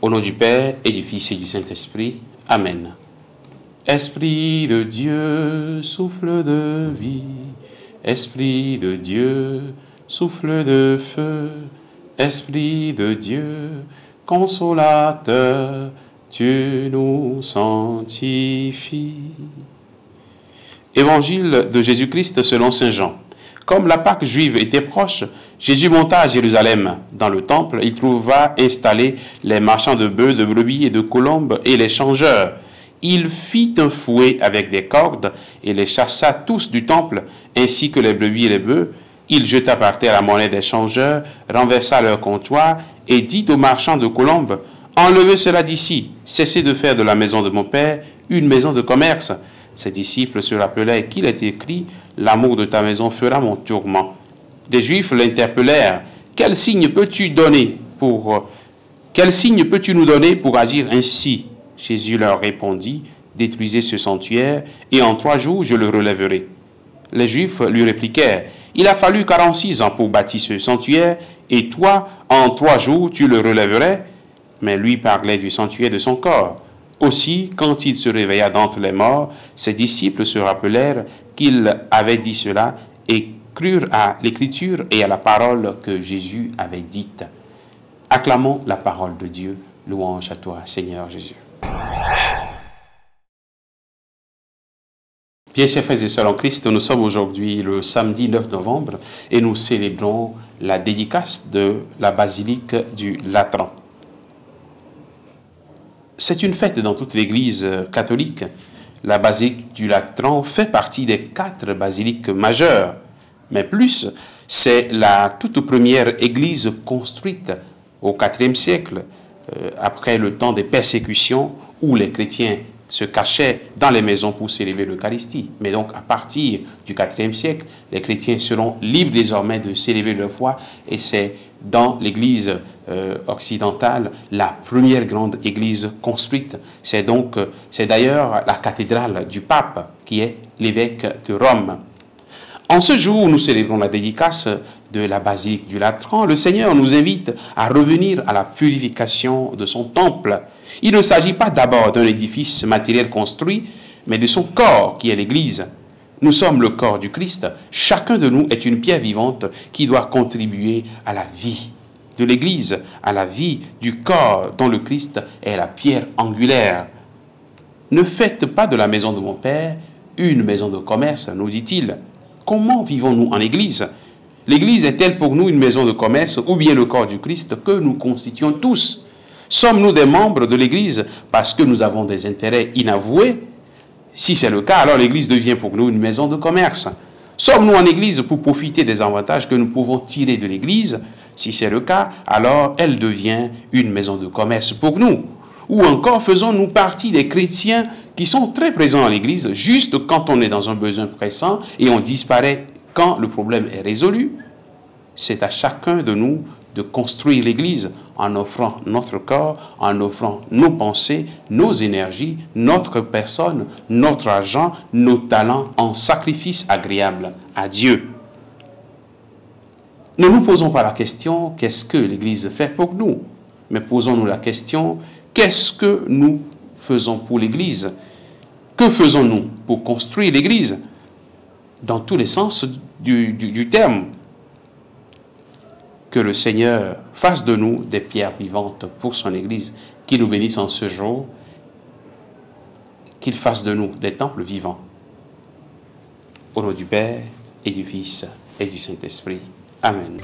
Au nom du Père, et du Fils, et du Saint-Esprit. Amen. Esprit de Dieu, souffle de vie. Esprit de Dieu, souffle de feu. Esprit de Dieu, consolateur, tu nous sanctifies. Évangile de Jésus-Christ selon saint Jean. Comme la Pâque juive était proche, Jésus monta à Jérusalem. Dans le temple, il trouva installés les marchands de bœufs, de brebis et de colombes et les changeurs. Il fit un fouet avec des cordes et les chassa tous du temple, ainsi que les brebis et les bœufs. Il jeta par terre la monnaie des changeurs, renversa leur comptoir et dit aux marchands de colombes, « Enlevez cela d'ici, cessez de faire de la maison de mon Père une maison de commerce. » Ses disciples se rappelaient qu'il est écrit, « L'amour de ta maison fera mon tourment. » Des Juifs l'interpellèrent, « Quel signe peux-tu nous donner pour agir ainsi ?» Jésus leur répondit, « Détruisez ce sanctuaire, et en 3 jours je le relèverai. » Les Juifs lui répliquèrent, « Il a fallu 46 ans pour bâtir ce sanctuaire, et toi, en 3 jours, tu le relèverais ?» Mais lui parlait du sanctuaire de son corps. Aussi, quand il se réveilla d'entre les morts, ses disciples se rappelèrent qu'il avait dit cela et crurent à l'Écriture et à la parole que Jésus avait dite. Acclamons la parole de Dieu. Louange à toi, Seigneur Jésus. Bien, chers frères et sœurs en Christ, nous sommes aujourd'hui le samedi 9 novembre et nous célébrons la dédicace de la basilique du Latran. C'est une fête dans toute l'Église catholique. La basilique du Latran fait partie des 4 basiliques majeures. Mais plus, c'est la toute première église construite au IVe siècle, après le temps des persécutions où les chrétiens se cachaient dans les maisons pour célébrer l'Eucharistie. Mais donc, à partir du IVe siècle, les chrétiens seront libres désormais de célébrer leur foi, et c'est dans l'église occidentale la première grande église construite. C'est d'ailleurs la cathédrale du pape qui est l'évêque de Rome. En ce jour où nous célébrons la dédicace de la basilique du Latran, le Seigneur nous invite à revenir à la purification de son temple. Il ne s'agit pas d'abord d'un édifice matériel construit, mais de son corps qui est l'Église. Nous sommes le corps du Christ. Chacun de nous est une pierre vivante qui doit contribuer à la vie de l'Église, à la vie du corps dont le Christ est la pierre angulaire. Ne faites pas de la maison de mon Père une maison de commerce, nous dit-il. Comment vivons-nous en Église? L'Église est-elle pour nous une maison de commerce ou bien le corps du Christ que nous constituons tous? Sommes-nous des membres de l'Église parce que nous avons des intérêts inavoués? Si c'est le cas, alors l'Église devient pour nous une maison de commerce. Sommes-nous en Église pour profiter des avantages que nous pouvons tirer de l'Église? Si c'est le cas, alors elle devient une maison de commerce pour nous. Ou encore, faisons-nous partie des chrétiens qui sont très présents à l'Église juste quand on est dans un besoin pressant et on disparaît quand le problème est résolu? C'est à chacun de nous de construire l'Église en offrant notre corps, en offrant nos pensées, nos énergies, notre personne, notre argent, nos talents en sacrifice agréable à Dieu. Ne nous posons pas la question « qu'est-ce que l'Église fait pour nous ?» mais posons-nous la question « qu'est-ce que nous faisons pour l'Église ?» Que faisons-nous pour construire l'Église? Dans tous les sens du terme. Que le Seigneur fasse de nous des pierres vivantes pour son Église, qu'il nous bénisse en ce jour, qu'il fasse de nous des temples vivants. Au nom du Père, et du Fils, et du Saint-Esprit. Amen.